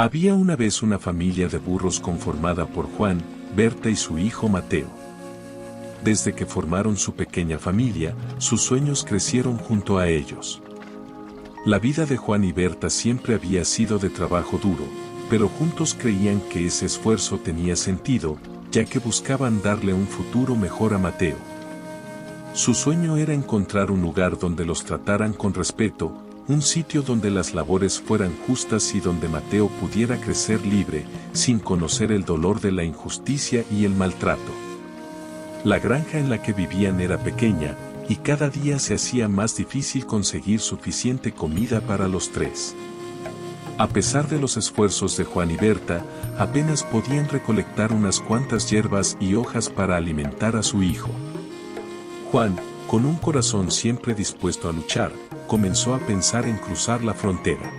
Había una vez una familia de burros conformada por Juan, Berta y su hijo Mateo. Desde que formaron su pequeña familia, sus sueños crecieron junto a ellos. La vida de Juan y Berta siempre había sido de trabajo duro, pero juntos creían que ese esfuerzo tenía sentido, ya que buscaban darle un futuro mejor a Mateo. Su sueño era encontrar un lugar donde los trataran con respeto, un sitio donde las labores fueran justas y donde Mateo pudiera crecer libre, sin conocer el dolor de la injusticia y el maltrato. La granja en la que vivían era pequeña, y cada día se hacía más difícil conseguir suficiente comida para los tres. A pesar de los esfuerzos de Juan y Berta, apenas podían recolectar unas cuantas hierbas y hojas para alimentar a su hijo. Juan, con un corazón siempre dispuesto a luchar, comenzó a pensar en cruzar la frontera.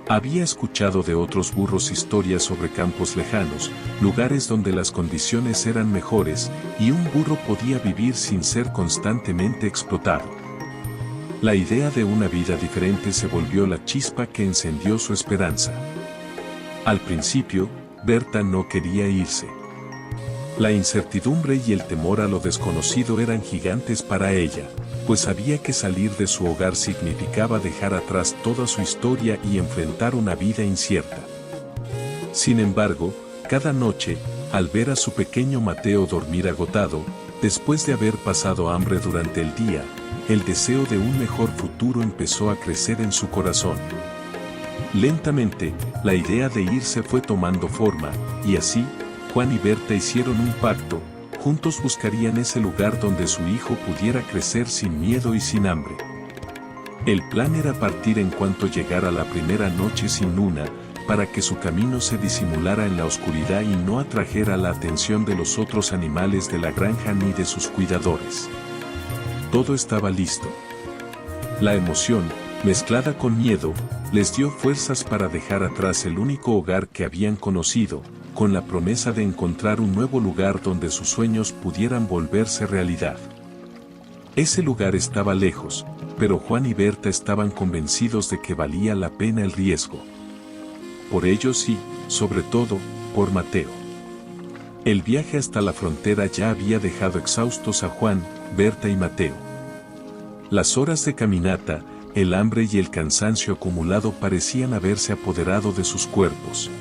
Había escuchado de otros burros historias sobre campos lejanos, lugares donde las condiciones eran mejores, y un burro podía vivir sin ser constantemente explotado. La idea de una vida diferente se volvió la chispa que encendió su esperanza. Al principio, Berta no quería irse. La incertidumbre y el temor a lo desconocido eran gigantes para ella, pues sabía que salir de su hogar significaba dejar atrás toda su historia y enfrentar una vida incierta. Sin embargo, cada noche, al ver a su pequeño Mateo dormir agotado, después de haber pasado hambre durante el día, el deseo de un mejor futuro empezó a crecer en su corazón. Lentamente, la idea de irse fue tomando forma, y así, Juan y Berta hicieron un pacto. Juntos buscarían ese lugar donde su hijo pudiera crecer sin miedo y sin hambre. El plan era partir en cuanto llegara la primera noche sin luna, para que su camino se disimulara en la oscuridad y no atrajera la atención de los otros animales de la granja ni de sus cuidadores. Todo estaba listo. La emoción, mezclada con miedo, les dio fuerzas para dejar atrás el único hogar que habían conocido, con la promesa de encontrar un nuevo lugar donde sus sueños pudieran volverse realidad. Ese lugar estaba lejos, pero Juan y Berta estaban convencidos de que valía la pena el riesgo. Por ellos y, sobre todo, por Mateo. El viaje hasta la frontera ya había dejado exhaustos a Juan, Berta y Mateo. Las horas de caminata, el hambre y el cansancio acumulado parecían haberse apoderado de sus cuerpos.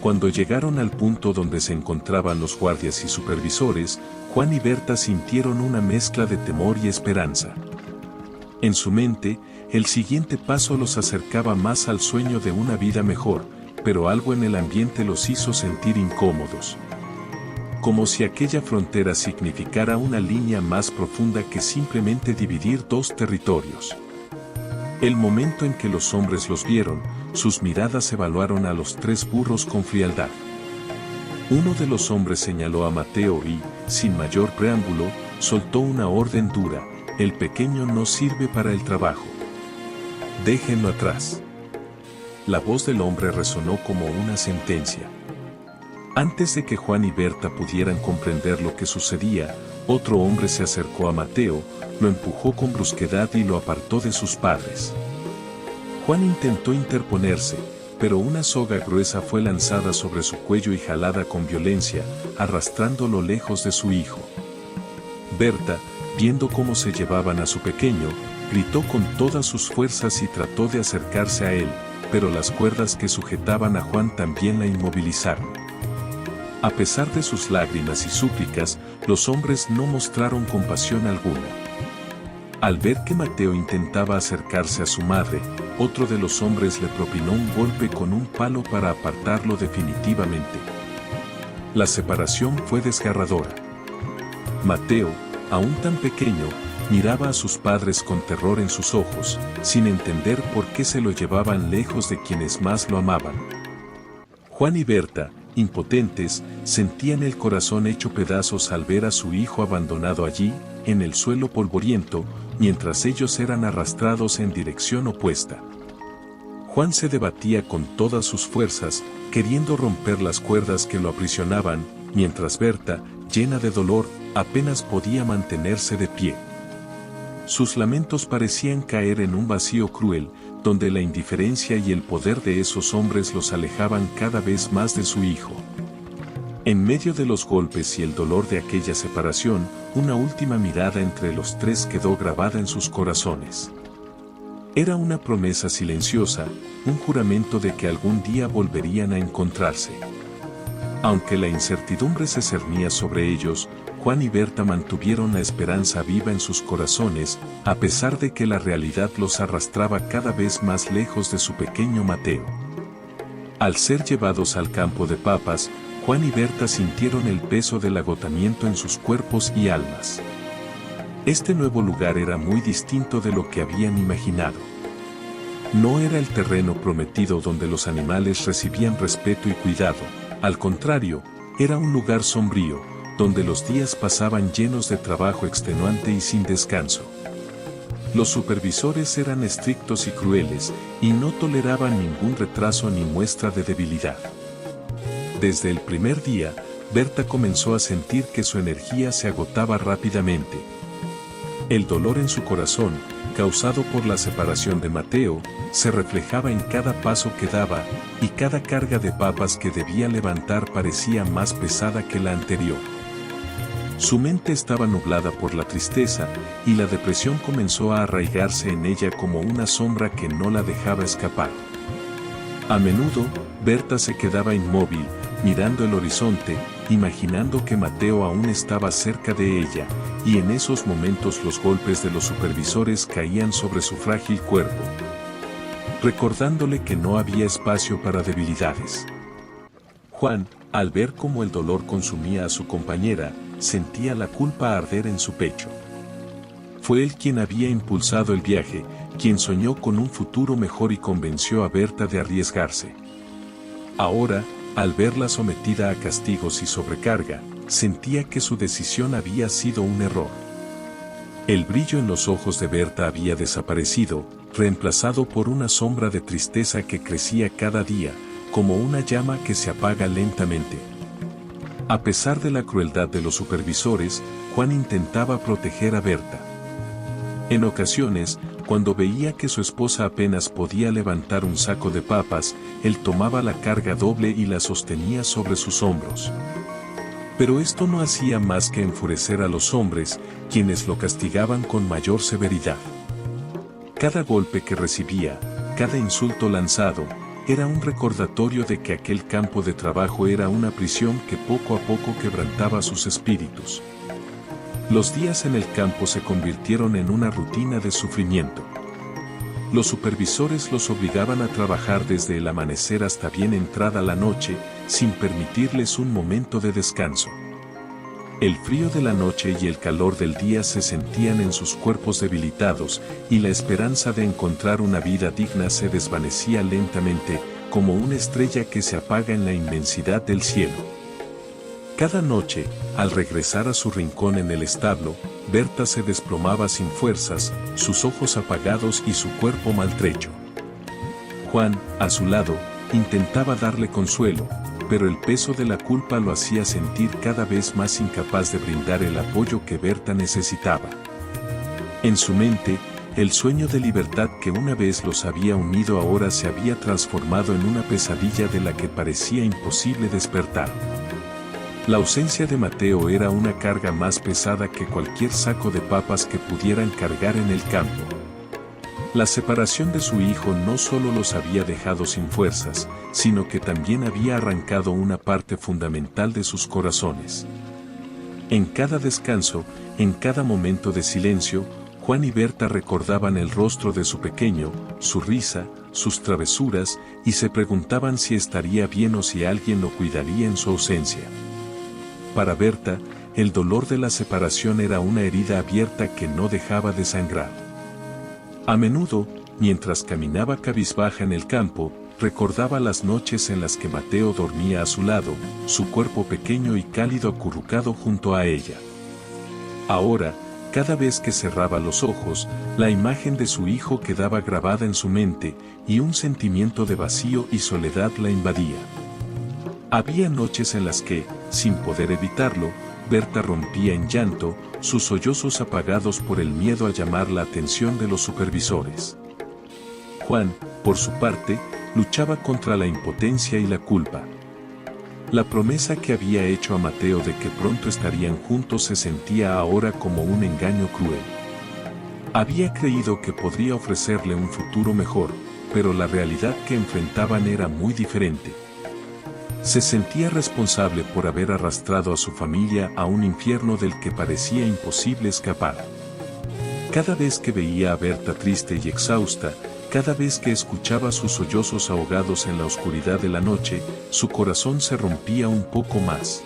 Cuando llegaron al punto donde se encontraban los guardias y supervisores, Juan y Berta sintieron una mezcla de temor y esperanza. En su mente, el siguiente paso los acercaba más al sueño de una vida mejor, pero algo en el ambiente los hizo sentir incómodos. Como si aquella frontera significara una línea más profunda que simplemente dividir dos territorios. El momento en que los hombres los vieron, sus miradas evaluaron a los tres burros con frialdad. Uno de los hombres señaló a Mateo y, sin mayor preámbulo, soltó una orden dura: el pequeño no sirve para el trabajo. Déjenlo atrás. La voz del hombre resonó como una sentencia. Antes de que Juan y Berta pudieran comprender lo que sucedía, otro hombre se acercó a Mateo, lo empujó con brusquedad y lo apartó de sus padres. Juan intentó interponerse, pero una soga gruesa fue lanzada sobre su cuello y jalada con violencia, arrastrándolo lejos de su hijo. Berta, viendo cómo se llevaban a su pequeño, gritó con todas sus fuerzas y trató de acercarse a él, pero las cuerdas que sujetaban a Juan también la inmovilizaron. A pesar de sus lágrimas y súplicas, los hombres no mostraron compasión alguna. Al ver que Mateo intentaba acercarse a su madre, otro de los hombres le propinó un golpe con un palo para apartarlo definitivamente. La separación fue desgarradora. Mateo, aún tan pequeño, miraba a sus padres con terror en sus ojos, sin entender por qué se lo llevaban lejos de quienes más lo amaban. Juan y Berta, impotentes, sentían el corazón hecho pedazos al ver a su hijo abandonado allí, en el suelo polvoriento, mientras ellos eran arrastrados en dirección opuesta. Juan se debatía con todas sus fuerzas, queriendo romper las cuerdas que lo aprisionaban, mientras Berta, llena de dolor, apenas podía mantenerse de pie. Sus lamentos parecían caer en un vacío cruel, donde la indiferencia y el poder de esos hombres los alejaban cada vez más de su hijo. En medio de los golpes y el dolor de aquella separación, una última mirada entre los tres quedó grabada en sus corazones. Era una promesa silenciosa, un juramento de que algún día volverían a encontrarse. Aunque la incertidumbre se cernía sobre ellos, Juan y Berta mantuvieron la esperanza viva en sus corazones, a pesar de que la realidad los arrastraba cada vez más lejos de su pequeño Mateo. Al ser llevados al campo de papas, Juan y Berta sintieron el peso del agotamiento en sus cuerpos y almas. Este nuevo lugar era muy distinto de lo que habían imaginado. No era el terreno prometido donde los animales recibían respeto y cuidado, al contrario, era un lugar sombrío, donde los días pasaban llenos de trabajo extenuante y sin descanso. Los supervisores eran estrictos y crueles, y no toleraban ningún retraso ni muestra de debilidad. Desde el primer día, Berta comenzó a sentir que su energía se agotaba rápidamente. El dolor en su corazón, causado por la separación de Mateo, se reflejaba en cada paso que daba, y cada carga de papas que debía levantar parecía más pesada que la anterior. Su mente estaba nublada por la tristeza, y la depresión comenzó a arraigarse en ella como una sombra que no la dejaba escapar. A menudo, Berta se quedaba inmóvil, mirando el horizonte, imaginando que Mateo aún estaba cerca de ella, y en esos momentos los golpes de los supervisores caían sobre su frágil cuerpo, recordándole que no había espacio para debilidades. Juan, al ver cómo el dolor consumía a su compañera, sentía la culpa arder en su pecho. Fue él quien había impulsado el viaje, quien soñó con un futuro mejor y convenció a Berta de arriesgarse. Ahora, al verla sometida a castigos y sobrecarga, sentía que su decisión había sido un error. El brillo en los ojos de Berta había desaparecido, reemplazado por una sombra de tristeza que crecía cada día, como una llama que se apaga lentamente. A pesar de la crueldad de los supervisores, Juan intentaba proteger a Berta. En ocasiones, cuando veía que su esposa apenas podía levantar un saco de papas, él tomaba la carga doble y la sostenía sobre sus hombros. Pero esto no hacía más que enfurecer a los hombres, quienes lo castigaban con mayor severidad. Cada golpe que recibía, cada insulto lanzado, era un recordatorio de que aquel campo de trabajo era una prisión que poco a poco quebrantaba sus espíritus. Los días en el campo se convirtieron en una rutina de sufrimiento. Los supervisores los obligaban a trabajar desde el amanecer hasta bien entrada la noche, sin permitirles un momento de descanso. El frío de la noche y el calor del día se sentían en sus cuerpos debilitados, y la esperanza de encontrar una vida digna se desvanecía lentamente, como una estrella que se apaga en la inmensidad del cielo. Cada noche, al regresar a su rincón en el establo, Berta se desplomaba sin fuerzas, sus ojos apagados y su cuerpo maltrecho. Juan, a su lado, intentaba darle consuelo, pero el peso de la culpa lo hacía sentir cada vez más incapaz de brindar el apoyo que Berta necesitaba. En su mente, el sueño de libertad que una vez los había unido ahora se había transformado en una pesadilla de la que parecía imposible despertar. La ausencia de Mateo era una carga más pesada que cualquier saco de papas que pudieran cargar en el campo. La separación de su hijo no solo los había dejado sin fuerzas, sino que también había arrancado una parte fundamental de sus corazones. En cada descanso, en cada momento de silencio, Juan y Berta recordaban el rostro de su pequeño, su risa, sus travesuras, y se preguntaban si estaría bien o si alguien lo cuidaría en su ausencia. Para Berta, el dolor de la separación era una herida abierta que no dejaba de sangrar. A menudo, mientras caminaba cabizbaja en el campo, recordaba las noches en las que Mateo dormía a su lado, su cuerpo pequeño y cálido acurrucado junto a ella. Ahora, cada vez que cerraba los ojos, la imagen de su hijo quedaba grabada en su mente, y un sentimiento de vacío y soledad la invadía. Había noches en las que, sin poder evitarlo, Berta rompía en llanto, sus sollozos apagados por el miedo a llamar la atención de los supervisores. Juan, por su parte, luchaba contra la impotencia y la culpa. La promesa que había hecho a Mateo de que pronto estarían juntos se sentía ahora como un engaño cruel. Había creído que podría ofrecerle un futuro mejor, pero la realidad que enfrentaban era muy diferente. Se sentía responsable por haber arrastrado a su familia a un infierno del que parecía imposible escapar. Cada vez que veía a Berta triste y exhausta, cada vez que escuchaba sus sollozos ahogados en la oscuridad de la noche, su corazón se rompía un poco más.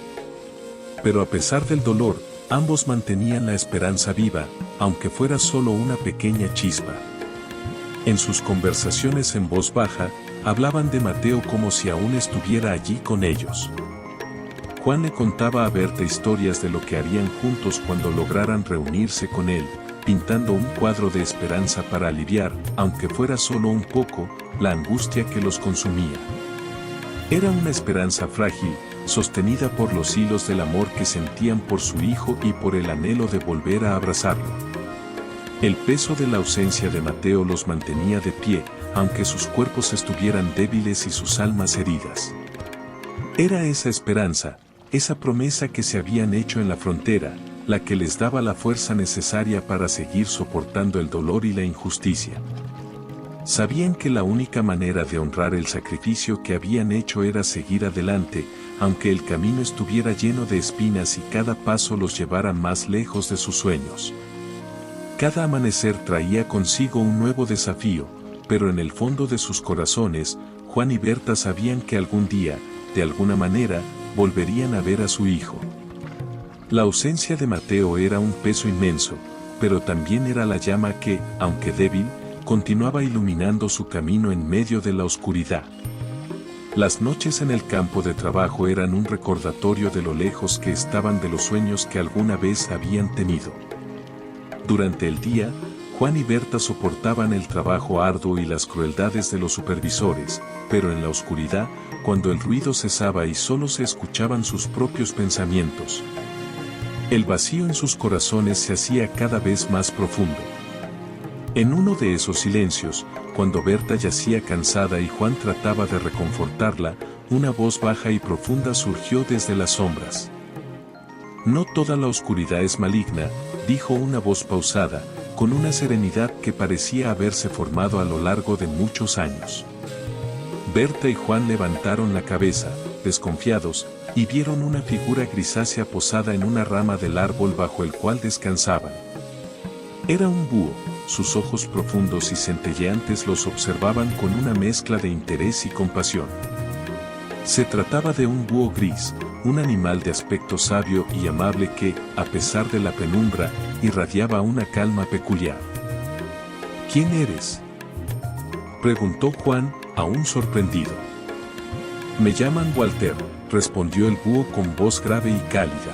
Pero a pesar del dolor, ambos mantenían la esperanza viva, aunque fuera solo una pequeña chispa. En sus conversaciones en voz baja, hablaban de Mateo como si aún estuviera allí con ellos. Juan le contaba a Berta historias de lo que harían juntos cuando lograran reunirse con él, pintando un cuadro de esperanza para aliviar, aunque fuera solo un poco, la angustia que los consumía. Era una esperanza frágil, sostenida por los hilos del amor que sentían por su hijo y por el anhelo de volver a abrazarlo. El peso de la ausencia de Mateo los mantenía de pie, aunque sus cuerpos estuvieran débiles y sus almas heridas. Era esa esperanza, esa promesa que se habían hecho en la frontera, la que les daba la fuerza necesaria para seguir soportando el dolor y la injusticia. Sabían que la única manera de honrar el sacrificio que habían hecho era seguir adelante, aunque el camino estuviera lleno de espinas y cada paso los llevara más lejos de sus sueños. Cada amanecer traía consigo un nuevo desafío, pero en el fondo de sus corazones, Juan y Berta sabían que algún día, de alguna manera, volverían a ver a su hijo. La ausencia de Mateo era un peso inmenso, pero también era la llama que, aunque débil, continuaba iluminando su camino en medio de la oscuridad. Las noches en el campo de trabajo eran un recordatorio de lo lejos que estaban de los sueños que alguna vez habían tenido. Durante el día, Juan y Berta soportaban el trabajo arduo y las crueldades de los supervisores, pero en la oscuridad, cuando el ruido cesaba y solo se escuchaban sus propios pensamientos, el vacío en sus corazones se hacía cada vez más profundo. En uno de esos silencios, cuando Berta yacía cansada y Juan trataba de reconfortarla, una voz baja y profunda surgió desde las sombras. No toda la oscuridad es maligna, dijo una voz pausada, con una serenidad que parecía haberse formado a lo largo de muchos años. Berta y Juan levantaron la cabeza, desconfiados, y vieron una figura grisácea posada en una rama del árbol bajo el cual descansaban. Era un búho, sus ojos profundos y centelleantes los observaban con una mezcla de interés y compasión. Se trataba de un búho gris, un animal de aspecto sabio y amable que, a pesar de la penumbra, irradiaba una calma peculiar. ¿Quién eres?, preguntó Juan, aún sorprendido. Me llaman Walter, respondió el búho con voz grave y cálida.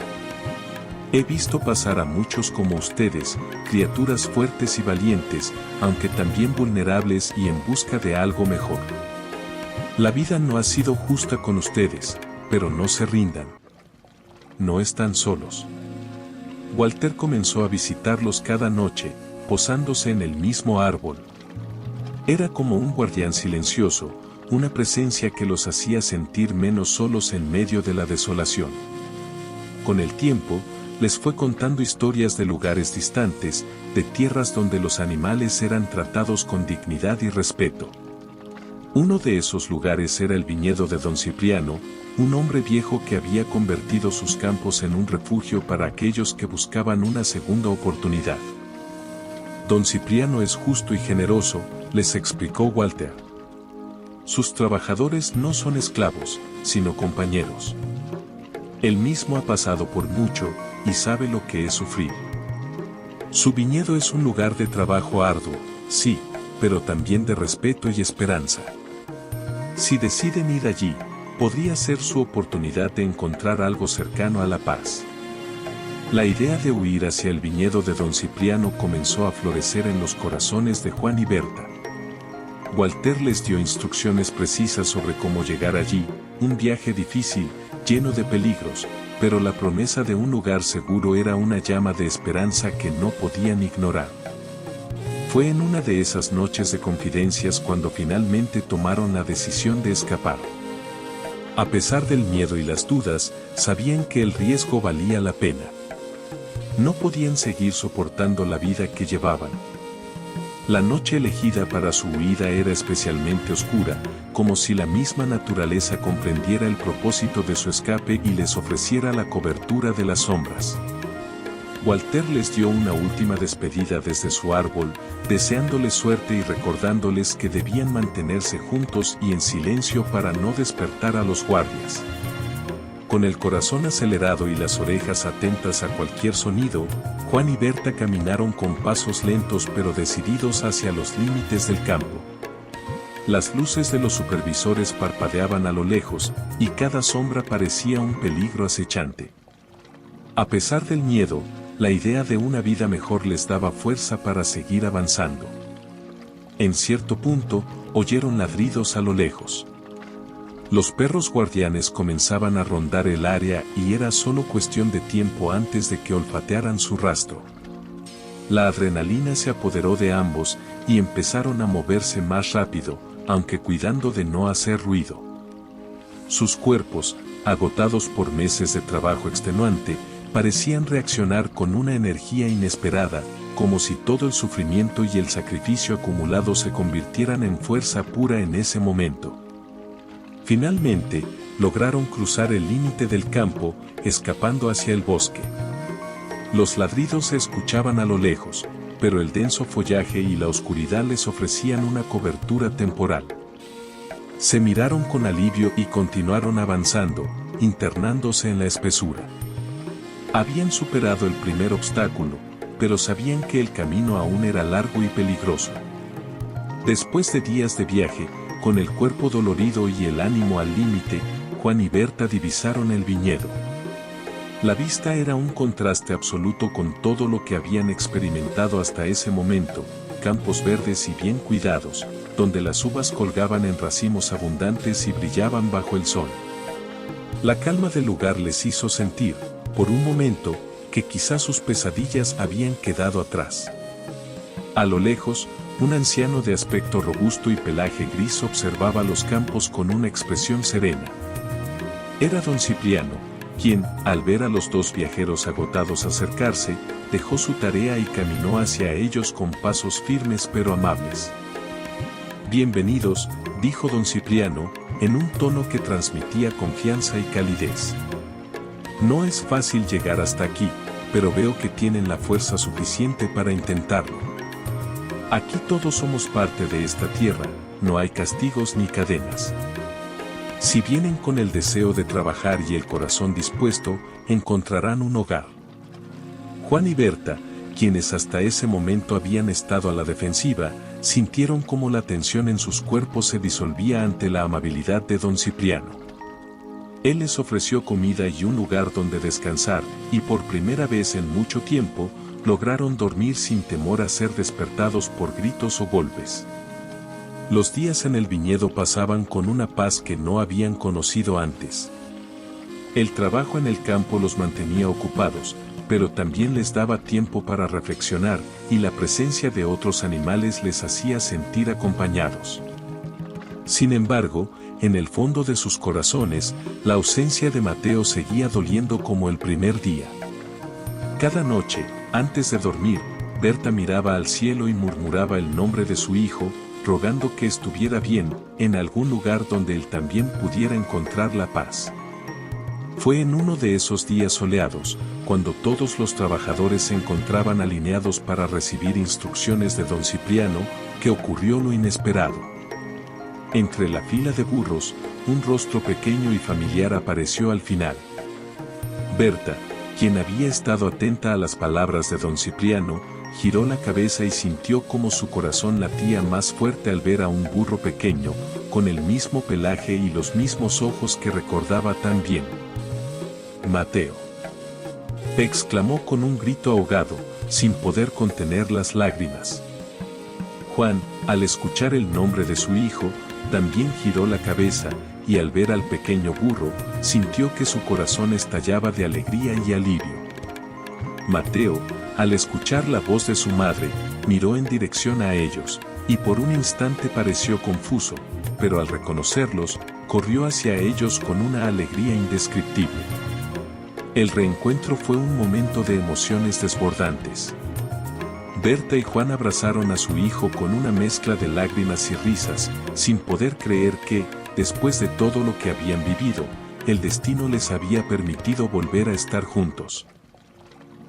He visto pasar a muchos como ustedes, criaturas fuertes y valientes, aunque también vulnerables y en busca de algo mejor. La vida no ha sido justa con ustedes, pero no se rindan. No están solos. Walter comenzó a visitarlos cada noche, posándose en el mismo árbol. Era como un guardián silencioso, una presencia que los hacía sentir menos solos en medio de la desolación. Con el tiempo, les fue contando historias de lugares distantes, de tierras donde los animales eran tratados con dignidad y respeto. Uno de esos lugares era el viñedo de don Cipriano, un hombre viejo que había convertido sus campos en un refugio para aquellos que buscaban una segunda oportunidad. Don Cipriano es justo y generoso, les explicó Walter. Sus trabajadores no son esclavos, sino compañeros. Él mismo ha pasado por mucho, y sabe lo que es sufrir. Su viñedo es un lugar de trabajo arduo, sí, pero también de respeto y esperanza. Si deciden ir allí, podría ser su oportunidad de encontrar algo cercano a la paz. La idea de huir hacia el viñedo de don Cipriano comenzó a florecer en los corazones de Juan y Berta. Walter les dio instrucciones precisas sobre cómo llegar allí, un viaje difícil, lleno de peligros, pero la promesa de un lugar seguro era una llama de esperanza que no podían ignorar. Fue en una de esas noches de confidencias cuando finalmente tomaron la decisión de escapar. A pesar del miedo y las dudas, sabían que el riesgo valía la pena. No podían seguir soportando la vida que llevaban. La noche elegida para su huida era especialmente oscura, como si la misma naturaleza comprendiera el propósito de su escape y les ofreciera la cobertura de las sombras. Walter les dio una última despedida desde su árbol, deseándoles suerte y recordándoles que debían mantenerse juntos y en silencio para no despertar a los guardias. Con el corazón acelerado y las orejas atentas a cualquier sonido, Juan y Berta caminaron con pasos lentos pero decididos hacia los límites del campo. Las luces de los supervisores parpadeaban a lo lejos, y cada sombra parecía un peligro acechante. A pesar del miedo, la idea de una vida mejor les daba fuerza para seguir avanzando. En cierto punto, oyeron ladridos a lo lejos. Los perros guardianes comenzaban a rondar el área y era solo cuestión de tiempo antes de que olfatearan su rastro. La adrenalina se apoderó de ambos y empezaron a moverse más rápido, aunque cuidando de no hacer ruido. Sus cuerpos, agotados por meses de trabajo extenuante, parecían reaccionar con una energía inesperada, como si todo el sufrimiento y el sacrificio acumulado se convirtieran en fuerza pura en ese momento. Finalmente, lograron cruzar el límite del campo, escapando hacia el bosque. Los ladridos se escuchaban a lo lejos, pero el denso follaje y la oscuridad les ofrecían una cobertura temporal. Se miraron con alivio y continuaron avanzando, internándose en la espesura. Habían superado el primer obstáculo, pero sabían que el camino aún era largo y peligroso. Después de días de viaje, con el cuerpo dolorido y el ánimo al límite, Juan y Berta divisaron el viñedo. La vista era un contraste absoluto con todo lo que habían experimentado hasta ese momento, campos verdes y bien cuidados, donde las uvas colgaban en racimos abundantes y brillaban bajo el sol. La calma del lugar les hizo sentir, por un momento, que quizás sus pesadillas habían quedado atrás. A lo lejos, un anciano de aspecto robusto y pelaje gris observaba los campos con una expresión serena. Era don Cipriano, quien, al ver a los dos viajeros agotados acercarse, dejó su tarea y caminó hacia ellos con pasos firmes pero amables. «Bienvenidos», dijo don Cipriano, en un tono que transmitía confianza y calidez. «No es fácil llegar hasta aquí, pero veo que tienen la fuerza suficiente para intentarlo. Aquí todos somos parte de esta tierra, no hay castigos ni cadenas. Si vienen con el deseo de trabajar y el corazón dispuesto, encontrarán un hogar». Juan y Berta, quienes hasta ese momento habían estado a la defensiva, sintieron como la tensión en sus cuerpos se disolvía ante la amabilidad de don Cipriano. Él les ofreció comida y un lugar donde descansar, y por primera vez en mucho tiempo, lograron dormir sin temor a ser despertados por gritos o golpes. Los días en el viñedo pasaban con una paz que no habían conocido antes. El trabajo en el campo los mantenía ocupados, pero también les daba tiempo para reflexionar, y la presencia de otros animales les hacía sentir acompañados. Sin embargo, en el fondo de sus corazones, la ausencia de Mateo seguía doliendo como el primer día. Cada noche, antes de dormir, Berta miraba al cielo y murmuraba el nombre de su hijo, rogando que estuviera bien, en algún lugar donde él también pudiera encontrar la paz. Fue en uno de esos días soleados, cuando todos los trabajadores se encontraban alineados para recibir instrucciones de don Cipriano, que ocurrió lo inesperado. Entre la fila de burros, un rostro pequeño y familiar apareció al final. Berta, quien había estado atenta a las palabras de don Cipriano, giró la cabeza y sintió como su corazón latía más fuerte al ver a un burro pequeño, con el mismo pelaje y los mismos ojos que recordaba tan bien. «Mateo», exclamó con un grito ahogado, sin poder contener las lágrimas. Juan, al escuchar el nombre de su hijo, también giró la cabeza, y al ver al pequeño burro, sintió que su corazón estallaba de alegría y alivio. Mateo, al escuchar la voz de su madre, miró en dirección a ellos, y por un instante pareció confuso, pero al reconocerlos, corrió hacia ellos con una alegría indescriptible. El reencuentro fue un momento de emociones desbordantes. Berta y Juan abrazaron a su hijo con una mezcla de lágrimas y risas, sin poder creer que, después de todo lo que habían vivido, el destino les había permitido volver a estar juntos.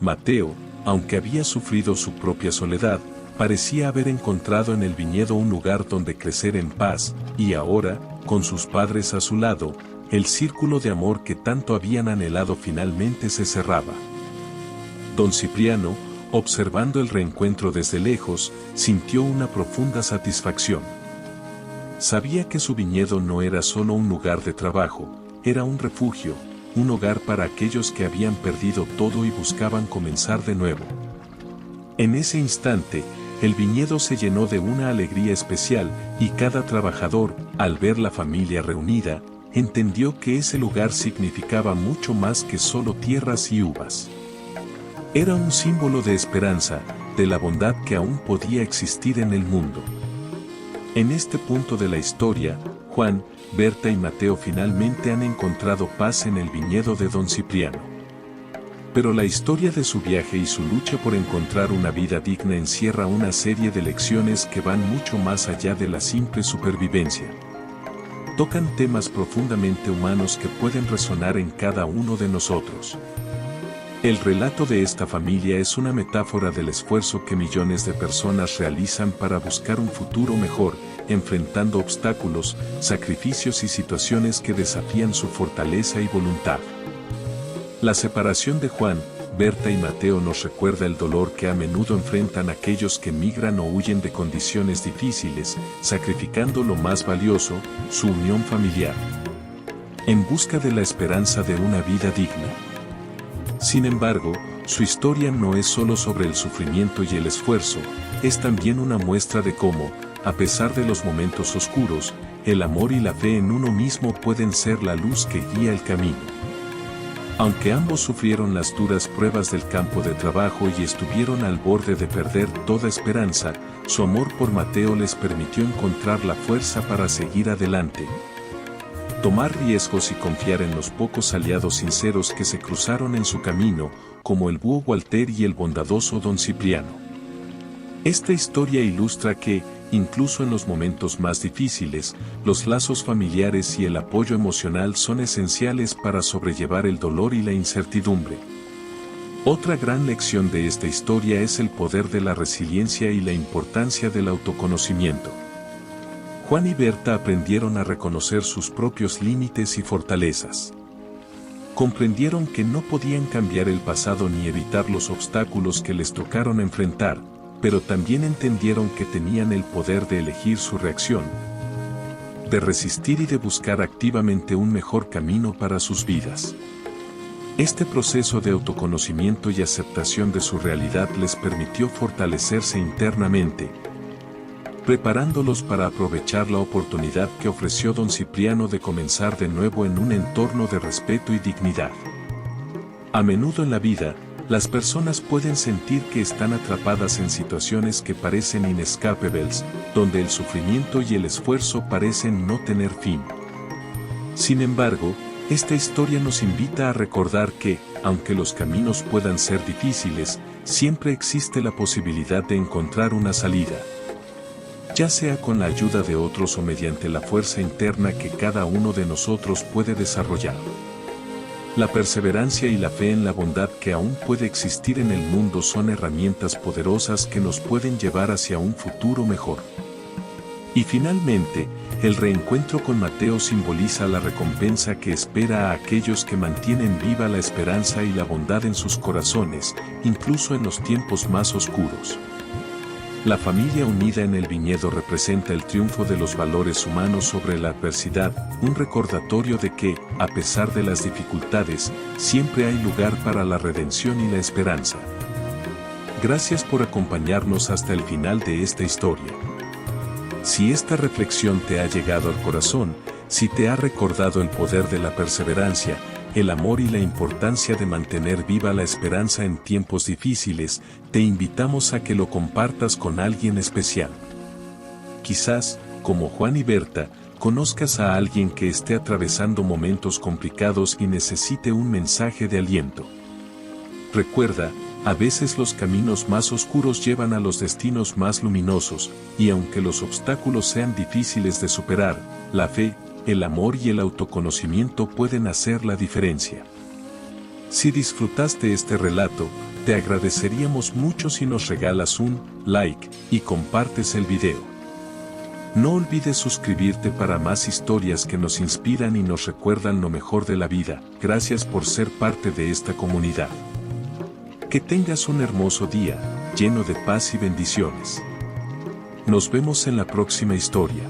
Mateo, aunque había sufrido su propia soledad, parecía haber encontrado en el viñedo un lugar donde crecer en paz, y ahora, con sus padres a su lado, el círculo de amor que tanto habían anhelado finalmente se cerraba. Don Cipriano, observando el reencuentro desde lejos, sintió una profunda satisfacción. Sabía que su viñedo no era solo un lugar de trabajo, era un refugio, un hogar para aquellos que habían perdido todo y buscaban comenzar de nuevo. En ese instante, el viñedo se llenó de una alegría especial, y cada trabajador, al ver la familia reunida, entendió que ese lugar significaba mucho más que solo tierras y uvas. Era un símbolo de esperanza, de la bondad que aún podía existir en el mundo. En este punto de la historia, Juan, Berta y Mateo finalmente han encontrado paz en el viñedo de Don Cipriano. Pero la historia de su viaje y su lucha por encontrar una vida digna encierra una serie de lecciones que van mucho más allá de la simple supervivencia. Tocan temas profundamente humanos que pueden resonar en cada uno de nosotros. El relato de esta familia es una metáfora del esfuerzo que millones de personas realizan para buscar un futuro mejor, enfrentando obstáculos, sacrificios y situaciones que desafían su fortaleza y voluntad. La separación de Juan, Berta y Mateo nos recuerda el dolor que a menudo enfrentan aquellos que migran o huyen de condiciones difíciles, sacrificando lo más valioso, su unión familiar, en busca de la esperanza de una vida digna. Sin embargo, su historia no es solo sobre el sufrimiento y el esfuerzo, es también una muestra de cómo, a pesar de los momentos oscuros, el amor y la fe en uno mismo pueden ser la luz que guía el camino. Aunque ambos sufrieron las duras pruebas del campo de trabajo y estuvieron al borde de perder toda esperanza, su amor por Mateo les permitió encontrar la fuerza para seguir adelante, tomar riesgos y confiar en los pocos aliados sinceros que se cruzaron en su camino, como el búho Walter y el bondadoso Don Cipriano. Esta historia ilustra que, incluso en los momentos más difíciles, los lazos familiares y el apoyo emocional son esenciales para sobrellevar el dolor y la incertidumbre. Otra gran lección de esta historia es el poder de la resiliencia y la importancia del autoconocimiento. Juan y Berta aprendieron a reconocer sus propios límites y fortalezas. Comprendieron que no podían cambiar el pasado ni evitar los obstáculos que les tocaron enfrentar, pero también entendieron que tenían el poder de elegir su reacción, de resistir y de buscar activamente un mejor camino para sus vidas. Este proceso de autoconocimiento y aceptación de su realidad les permitió fortalecerse internamente, preparándolos para aprovechar la oportunidad que ofreció Don Cipriano de comenzar de nuevo en un entorno de respeto y dignidad. A menudo en la vida, las personas pueden sentir que están atrapadas en situaciones que parecen inescapables, donde el sufrimiento y el esfuerzo parecen no tener fin. Sin embargo, esta historia nos invita a recordar que, aunque los caminos puedan ser difíciles, siempre existe la posibilidad de encontrar una salida, ya sea con la ayuda de otros o mediante la fuerza interna que cada uno de nosotros puede desarrollar. La perseverancia y la fe en la bondad que aún puede existir en el mundo son herramientas poderosas que nos pueden llevar hacia un futuro mejor. Y finalmente, el reencuentro con Mateo simboliza la recompensa que espera a aquellos que mantienen viva la esperanza y la bondad en sus corazones, incluso en los tiempos más oscuros. La familia unida en el viñedo representa el triunfo de los valores humanos sobre la adversidad, un recordatorio de que, a pesar de las dificultades, siempre hay lugar para la redención y la esperanza. Gracias por acompañarnos hasta el final de esta historia. Si esta reflexión te ha llegado al corazón, si te ha recordado el poder de la perseverancia, el amor y la importancia de mantener viva la esperanza en tiempos difíciles, te invitamos a que lo compartas con alguien especial. Quizás, como Juan y Berta, conozcas a alguien que esté atravesando momentos complicados y necesite un mensaje de aliento. Recuerda, a veces los caminos más oscuros llevan a los destinos más luminosos, y aunque los obstáculos sean difíciles de superar, la fe, el amor y el autoconocimiento pueden hacer la diferencia. Si disfrutaste este relato, te agradeceríamos mucho si nos regalas un like y compartes el video. No olvides suscribirte para más historias que nos inspiran y nos recuerdan lo mejor de la vida. Gracias por ser parte de esta comunidad. Que tengas un hermoso día, lleno de paz y bendiciones. Nos vemos en la próxima historia.